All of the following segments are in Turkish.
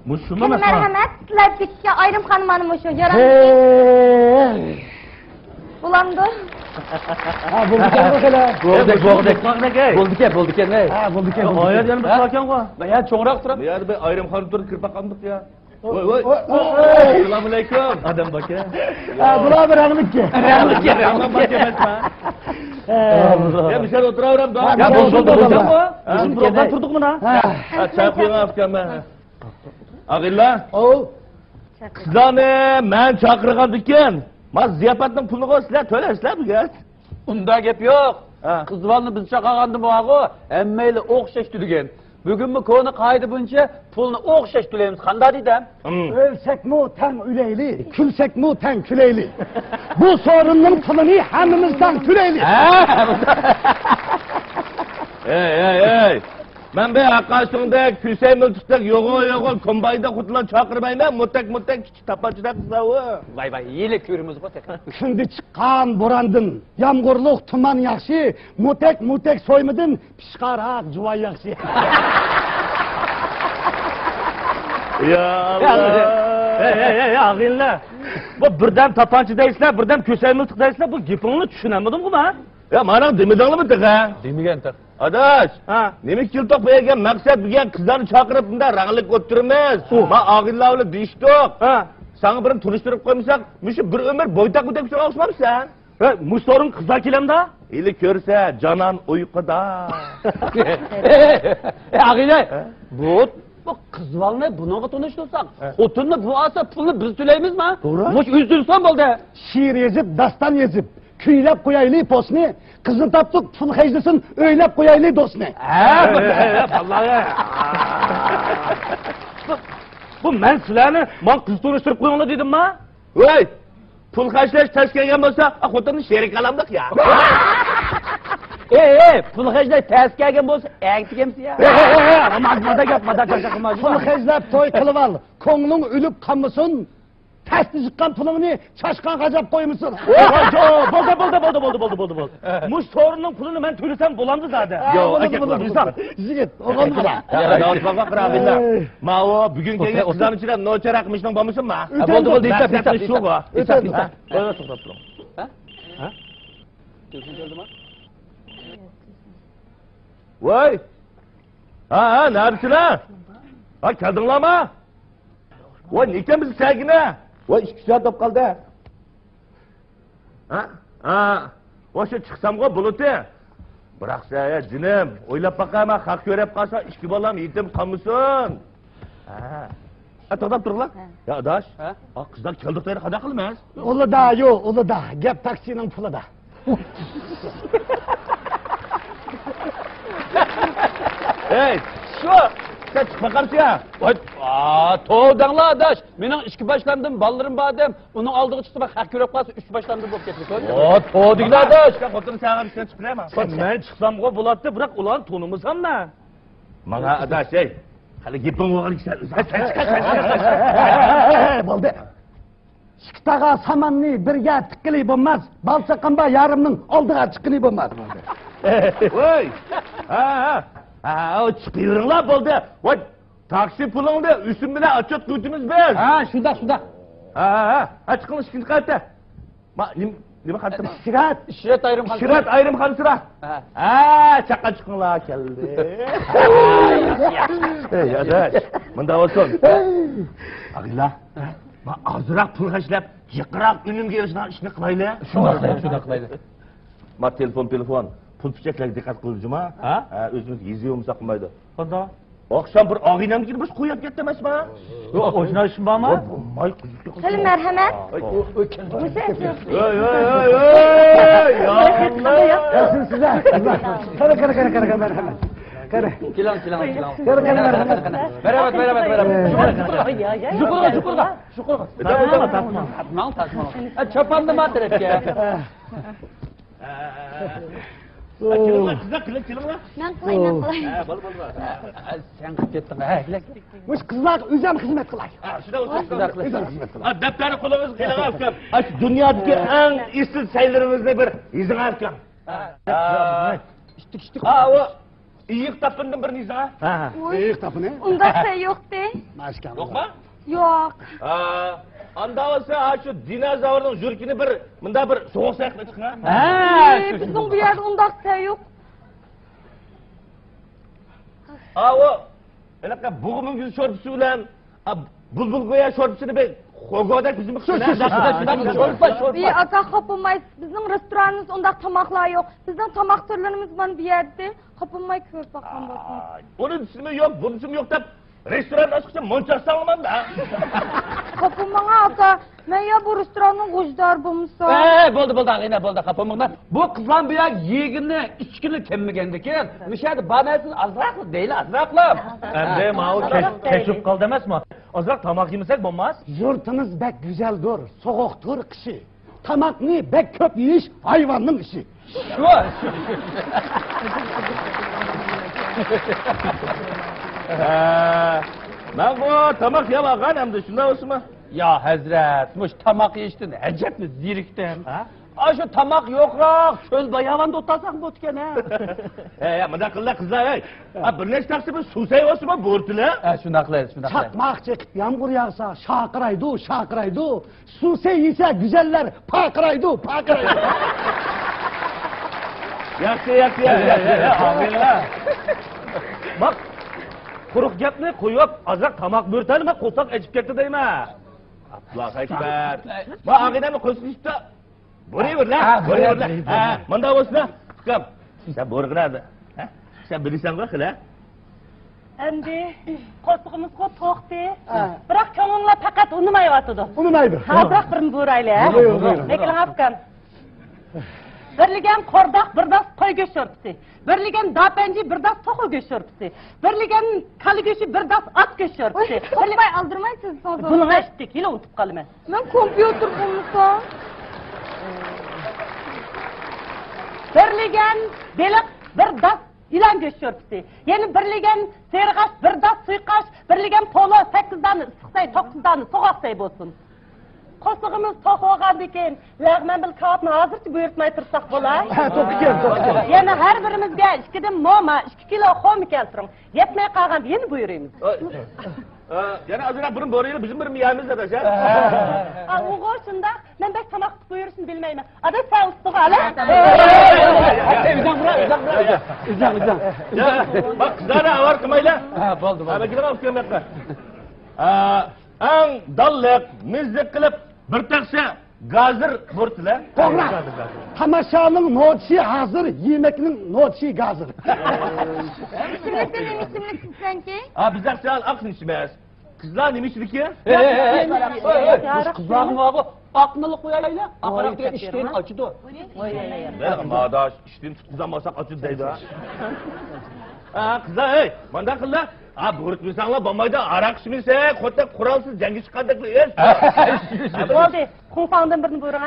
Muşuma mı? Merhamet, sizler bitki ayrım hanım muşu. Ulandı. Ha, bulduk ya bakala. Bulduk ya ne? Ha, bulduk ya. Hayır yanımda sakin koy. Ya çoğurak turap. Ya be ayrım hanım dur kırpak aldık ya. Oy. Selamünaleyküm. Adam bak ya. Ha, bula bir hanım ki. Ramlık bak ya ben. Ya bir şey oturuyorum da. Ya boşaldım mı? Bizim buradan durduk mu lan? Ha çay koyun afkan ben. Ağilla. O. Kızlarni men chaqirgandikan. Men ziyofatning pulini sizlar to'laysizlar bugun. Unda gap yo'q. Qizvalni biz chaqirganda bo'g'u, hammaylar o'xshash tudigan. Bugunmi koni qoida bo'yicha pulni o'xshash to'laymiz. Qanday deydam? Ölsek mu ten üleyli, külsek mu ten küleyli. Bu sorunun pulunu hemimizden küleyli. Ey. Men be aqashingda kulsay miltiqda yo'g'o kombayda qutlan chaqirmayman. Mutak kichik tapachilar qizlavi. Vay, yeli ko'rimiz qo'y. Şimdi çıkan borandın, yağmurluk tuman yakşı, mutek soymudun, pişkarak cuvay yakşı. Ya Allah. Ey ağilla. Bu birden tapanchi deysizlar, birden kulsay miltiq deysizlar. Bu gapingni tushunamadim-ku men. Ya mana demidingmi tiqa? Demagan tiq. Adash, nima keltoq bergan maqsad bugun qizlarni chaqirib bunda ranglik o'tiramiz. Men og'illar bilan deyishdik. Sana birini tanishtirib qo'ymasak, mushu bir umr bo'ytaq deb so'rashmabsan. Mushtoring qizlar kelamda? Eli ko'rsa, jonon uyquda. Ag'ila, bu qizvalni bunaqa tanishtirsak, xotinni bu olsa pulni biz to'laymizmi? Mush üzülson bo'ldi. Şiir yazıp, dastan yazıp, küylep koyaylı posni, kızın taptık pul hecdesin, öylep koyaylı dostni. Vallahi. Bu men sizlarni men qiz tanishtirib qo'yinglar dedim-mi? Voy! Pul xarjlash tas kelgan bo'lsa, xotinni sherik qilamdik ya. Pul hecday ters kelgan bo'lsa, aytgansiz ya. Mazmada qilma. Pul heclep toy kılıp al, konglun ölüp kanmısın, testi çıkan pulunu çaşkan gacap koymuşsun. Bo'ldi. Mush sorunning pulini men to'lasam bo'lamdi zaten. Zigit, oğlan bula. Davutbaqa qirabilla. Ma o bugun kelgan qizlarning ichida nochar aqmishning bormisinmi? Bo'ldi, shu bu. To'xtab turing. Ha? Telefon keldimi? Voy! Ha, neredesizlar? Ha, keldinglarmi? Voy, nekamiz sagina? Voy, 2 soat bo'lib qoldi. Ha. Voy, shu chiqsam-ku buluti. Biroqsa, jinim, o'ylab boqaman, haq ko'rib qolsa, 2 bolam yetim qolmasin. Ha, to'xtab turinglar. Ya, adash. Ha, qizlar keldiqlar, qanday qilamiz? Ulu da yo'q, ulu da, gap taksinin puli da. Hey, shu, sen chiqmaqamsiz ya? Voy, to'g'danglar adash. Mening ichki boshlandim, ballarim bordem. Uning oldiga chiqsa, haq ko'rib qolsa, 3 boshlandim bo'lib ketdi. To'g'dinglar adash. Xotin sağab ishdan chiqib beraman. Men chiqsam-ku bo'ladi, biroq ular to'nimiz-hamma. Mana adash, ey. Hali gapim o'g'il sen chiqasan. Bo'ldi. Şiktağa samanni birga tikkili bo'lmas, balsaqamba yarimning oldiga chiqqili bo'lmas. Voy! O chiqinglar bo'ldi. Voy, taksi pulingni usim bilan ochib qo'ytimiz biz. Shunda. Chiqing ikkinchi qavatda. Nima qavatda? Shirat ayrim xonsira. Chaqa chiqinglar keldi. Ey, adash, bunda bo'lsin. Ag'illa. Men ozroq pul xarjlab, yiqroq unumga erishgan ishni qilayli. Shunda qilayli. Ma telefon. Pul pichaklarga diqqat qilibjima? O'zimiz yeziyimiz qilmaydi. Qanday? Oqshom bir og'inamga bir qo'yib ketdi emasmi? Yo'q, o'shnashim bormi? Bo'lmay qizga. Salim merhamet. Ey! Ya Allah! Yasin size. Kara merhamet. Kara. Kilang. Kara merhamet. Shukurga. Tasma. Chopanni matrafga. Kelinglar. Ben kılayım. Bo'l. Sen qilib ketding. Mush qizlar o'zim xizmat qilay. Daftari qo'lingiz qilagan ekan. Dunyodagi eng esil saylarimizni bir yizing ekan. İştik. O iyiq tapındım bir nizam. İyiq tapını. Unda şey yok de. Maşallah. Yok mu? Yok. Anda olsa şu dinozavrning yurkini bunda bir soğuk sayıkla çıkın ha? Bizim bu yerde undakta yok. O anaqa bug'umun yüz şortusu bilan bulbul go'ya şortusini bir xo'godak bizim Bir aka kapılmayız. Bizim restoranımız undak tamaklar yok. Bizim tamak türlerimiz var bir yerde. Kapılmay kör bakan bakın. Onun ismi yok, bunun ismi yok da restoran açıkça monçak sağlamam da. Kapılmana aka. Ben ya bu restoranın ucdar bulmuşsa. Bo'ldi, ag'ina bo'ldi, qapamaqdan. Bu qizlar bu yer yegini, ichkini kemmagandikan. Mishadi, banasiz azraqli deyli, azraqlab. Endi ma'u kechup qoldi emasmi? Ozroq tomoq yemasak bo'lmas? Yurtimiz bek güzeldir, soğuktur kışı. Tamakni bek köp yiyiş hayvanın işi. Shu. Ben bu tamak yamagan hem de şunda olsun mu? Ya Hazret, muş tamak yeyishdan ajabmi zirikdan, ha? Şu tamak yo'qroq, cho'l bayavanda o'tasan bu o'tgan, ha? Ya mıda kızlar kızlar, bir neç taksi bir susay olsun mu bortula? Shunda qilaylik, shunda qilaylik. Çakmak çekip yağmur yağsa şakıraydı, şakıraydı. Su seyise güzeller pakıraydı, pakıraydı. Yaxshi, Amin. Bak, quruq gapni qo'yib, ozroq tomoq bo'rtalma, qo'lsaq ichib ketdi deyman. Allohu akbar. Bu ag'inamni qo'ysin işte. Bo'raverlar, bo'raverlar. Manda bo'lsin. Ukam, sen bo'rg'iradi. Sen bilsan-ku qila. Endi qo'sqimiz-ku to'xti. Biroq ko'ngillar faqat unmayotdi. Unmaydi. Biroq birini bo'rayli, ha? Buyurun. Lekin hafkan. Birligan qordoq birdas qo'y go'shorpsi. Birligan dapanji birdas to'qi go'shorpsi. Birligan kali go'shi birdas at go'shorpsi. Kapılmay aldırmayısınız. Buni eshitdik, yine unutib qolaman. Ben kompüter bulmuşsam. Birligan beliq birdas ilan go'shorpsi. Ya'ni birligan serg'ash birdas suyqash, birligan polo 8 dani issiqsay, 9 dani so'g'aqsay bo'lsin. Qo'sqimiz to'xolgan ekan, lag'man bil kavobni hozircha buyurtmay tursak bo'lar. To'qiken. Yana har birimizga 2 dan moma, 2 kilo xom keltiring. Yetmay qolganda yana buyuramiz. Yani azıcık burun boruyu bizim bir miyamiz de şey. O'g'il shunda, men bek tomoq buyurishni bilmayman. Ada sen ustiga ala. Bak kızlara var kımayla. Bo'ldi. Abi gidelim bakayım yakka. Ang dallık, müzik kılıp bir taksa gazır bortla. To'g'ri. Tamashanın notçi hazır, yemekning notçi gazır. İsimlikten isimliksin sanki. Biz akşam aksın içmez. Kızlar neymiş ki? Muş qizlarning og'i oqmili qo'yaylik. Aqraqda ishdan ochdi. Ben madaş işten tutuzamasak açı deydi. Kızlar hey, manda kızlar. Buyurtmaysanlar bombayda arak içmese, ko'ta qurolsiz jangga chiqqandek es. Bo'ldi, qo'ng'ongdan birini buyuring,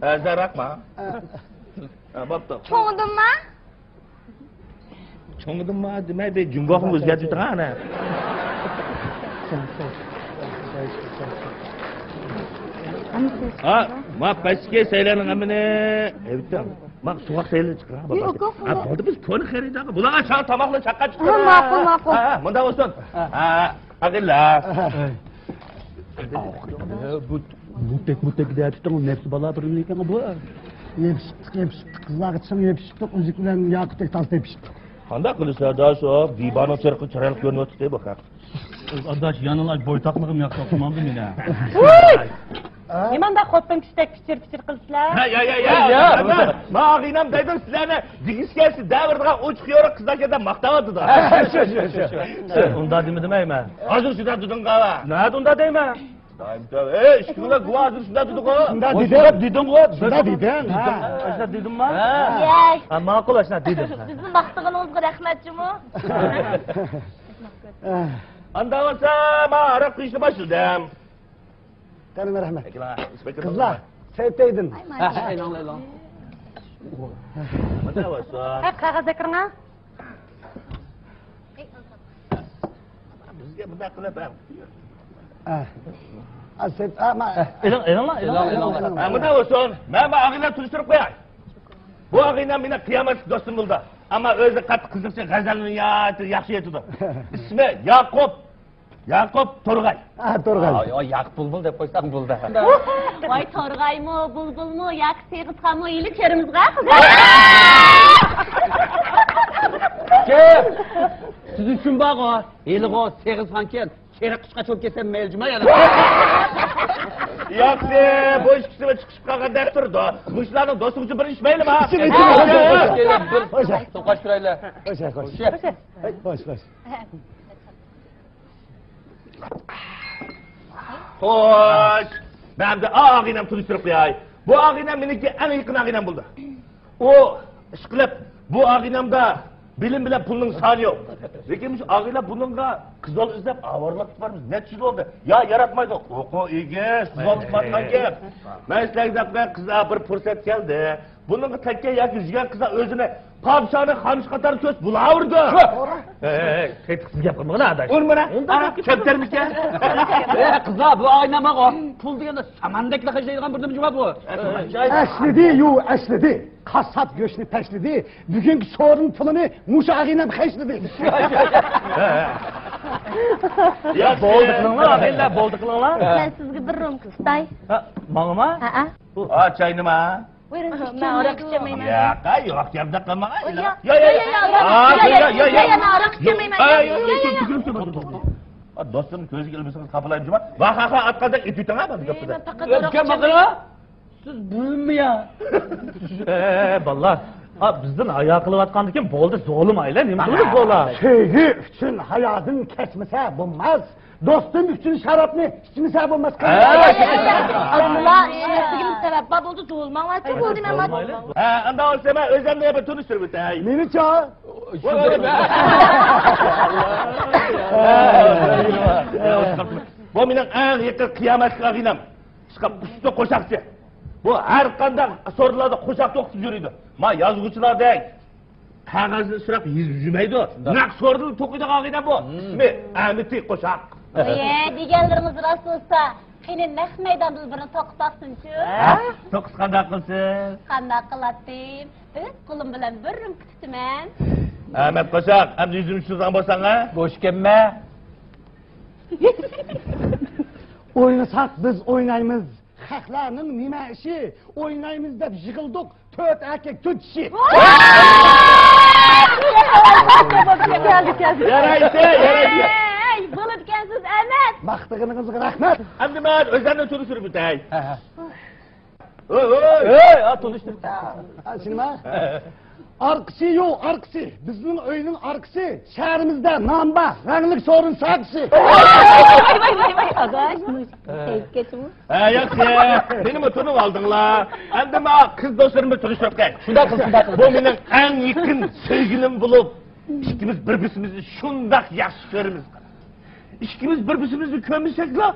ha? Zarakma. Bo'pti. Çoğundun mu? Cho'ngdimmi demay be jumboqni o'zgartib turgan ana. Ma pastga saylaning amini. Evtam. Bak soğuk sayılır çıkar. Yok. Oldu biz konu xeridaga. Bular aşağı tamakla çakka çıkar. Makul. Bunda olsun. Akilla. Mutek de tutung nefsi bala birini kan bu. Yepşittik. Kızlar için yepşittik. Müzikle yakıtık tas yepşittik. Kanda kılırsa daha sonra dibano çırpı çıraylık görünüyor tutayı bakar. Adaş yanılaş boytaqligim yo'q, tamam meni. Nimanda xotin kishdak pichir qilsizlar? Ya. Mağinam dedim sizlerine dikiş gelsin devirdiğe uç kıyora kızlarken maqtavadı da. Unda demayman. Hazır şundan tutun qava. Nada unda deyman. Ishqillar guva hazır şundan tutun qava. Shunda dedim ku. Shunda dedim. Ashna dedimmi? Yay. Ma'qul ashna dedim. Bizim maqtığınızga rahmatçımı. Anda olsa ma arak kıyışını başladım. Tanrıma rahmet. Kızlar. Kızlar, sevteydin. E'lon. Anda olsa. Ha, qog'oz kiring, ha? Bizga bunday qilib ham. Aset ama. E'lon. Bunday olsun. Men bu ag'inani turishtirib qo'yay. Bu ag'ina meni qiyomat do'stim bo'ldi. Ammo o'zi qattiq qiziqcha g'azalni yaxshi aytadi. Ismi Yaqub. Yakup Turgay. Ha, Turgay. Ay, yak bulbul deb qo'ysam bo'ldi. Voy To'rg'aymi, bulbulmi, yak Seg'izxonmi, yili terimizga Kel. Siz uchun bag'o, Elg'o, Seg'izxon kel. Kera qushqa cho'p kelsam meljima yana. Yaxshi, bu ishkisini chiqishib qolgandek turdi. Mushlarning do'sti uchun bir ishmaylimi? Bir to'qash turaylar. Boş. Xo'sh. Ben de ağinam turishtirib qo'yay. Bu ağinam meniki eng yaqin ağinam bo'ldi. O ish qilib, bu ağinamda bilim bilan pulning soni yo'q. Lekin shu ağinam buningga qizol izlab avorlab tutamiz. Necha yil oldi? Ya yaratmaydi. O'qo egiz, qizol tutmagan gap. Men sizlarga qizlar bir fursat keldi. Buningga takka yoki yurgan qizlar o'zini Padişahın xamish qatar ko'z bulavurdi. Qetiqsiz gap qilmag'in adash. Urmana. Kaptarmikan? Qizlar, bu oynamag'o. Pul deganda samandek laqashlaydigan bir nima bu. Əslidi. Kasap göçünü təşlidi. Bugünkü sorun pulunu Musa ağinəm xəşlidi. Ya bo'ldi qilinglar, ag'aylar, bo'ldi qilinglar. Men sizga bir rum qistay. Mang'ima? Ha. Çay nima? Buyurun, men aroq ichamayman. Yo'q, gapda qilmag'in. Yo, men aroq ichamayman. Do'stim ko'ziga ilmisangiz qapalayim juma. Va atqadak it yutaman bu gapda. Men faqat aroq ichamayman. Siz bilmi ya? Ballar. Ha, bizden ayağı kılıvatkandıkken bolda zo'lim ayla, nima qildi zo'la? Sevgi üçün hayatın kesmese bulmaz. Dostum üçün şarapını içmese bulmaz. Adımla işlettigim sebep bo'ldi, zo'lmanglar-chi bo'ldi men. Anda olsa men o'zimni bir tunishtirib o'tay. Meni cha. Bu mening eng yaqin qiyomatga ag'inam. Chiqib usta qo'shoqchi. Bu har qanday so'rlarda qo'shoq to'qib yuradi. Men yozuvchilardek qog'ozni surab yurmaydi. Naq so'rni to'qiydigan ag'inam bu. Men amitiy qo'shoq. Deganlarimiz rost bo'lsa, qani naq maydonda birini to'qib taqsinchi. To'qis qanday qilsin? Qanday qiladim? Biz qo'lim bilan bir rum kutibman. Ahmet qo'shoq, endi yuzimni tushirgan bo'lsang-a? Bo'sh kelma. Oynasak biz oynaymiz. Xalqlarning nima ishi? Oynaymiz deb yig'ildik. 4 erkek 4 kishi. Yaraydi. Ey, bo'lib ekansiz, Ahmet. Maqtığınızga rahmat. Endi men o'zimni tunishtirib o'tay. Tunishtir. Şimdi arkası yok, arkası. Bizim öyünün arkası. Şehrimizde namba, renglik sorun saksı. Vay. Adaşmış. Geçim. Yaxshi, meni tunib oldinglar. Endi men qiz do'stlarimni tunishtirib qo'y. Shunday qil. Bu mening eng yaqin sevgilim bo'lib, ikkimiz bir-birimizni shundoq yaxshi ko'ramiz. İkimiz bir-birimizni ko'mishakla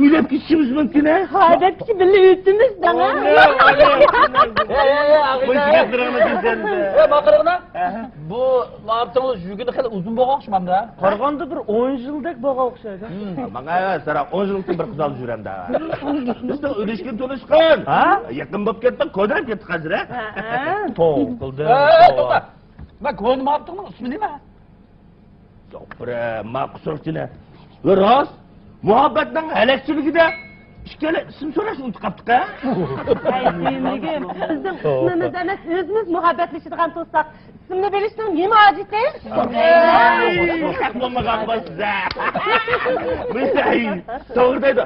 uylab ketishimiz mumkin-a? Hozirchi birga uytimiz dana. Baqirg'ina. Bu ma'rifimiz yugini xil uzun bo'lgan o'xshamamda. Qaraganda bir 10 yildek bo'lgan o'xshaydi. Menga sara 10 yillik bir qiz olib yuramda. Bizda ulashgan to'lishgan. Yaqin bo'lib ketdi, ko'rib ketdi hozir. To'q qildi. To'xta. Men ko'rmayaptimi? Ismi nima? Yo'q, ma qusurchini. Ve rost, muhabbatning halakchiligida ikkala ism so'rash unutib qoldik-a? Aytmayligim. Bizim ismimiz emas, o'zimiz muhabbatlashadigan to'saq, ismini bilishning nima hojati? Bo'lmagan bo'lsa. Misay, to'g'ri deydi.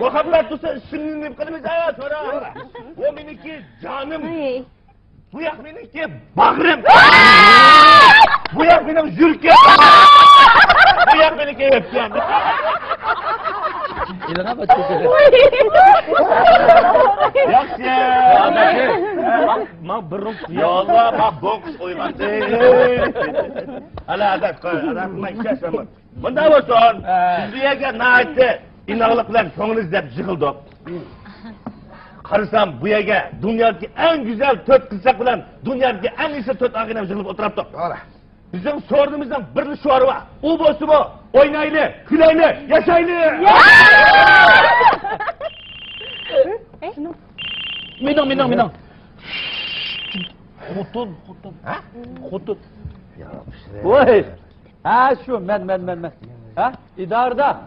Muhabbat desa ismini nima qilamiz? So'ra. Bu meniki jonim. Bu yoq meniki bag'rim. Bu yoq mening yurkim. Bu yoq meniki o'pkam. İlana başlayacak. Yaxshi. Men bir rum Yo'lla, men boks o'ynadim. Ala adat qo'y, rahmat ishlasam. Bunda bo'lsin. Sizlarga naytdi. Inoqlik bilan ko'nglingiz deb yig'ildik. Qarasam bu yerga dunyodagi eng go'zal 4 qizlar bilan dunyodagi eng iysi 4 ag'inam yig'ilib o'tiribdi. Bizim sorunumuzdan bir şuarı var. O bosu bu. Oynaylı, gülaylı, yaşaylı. Minang. Xutun. Ha? Oy. Ha şu men. Ha? İdarda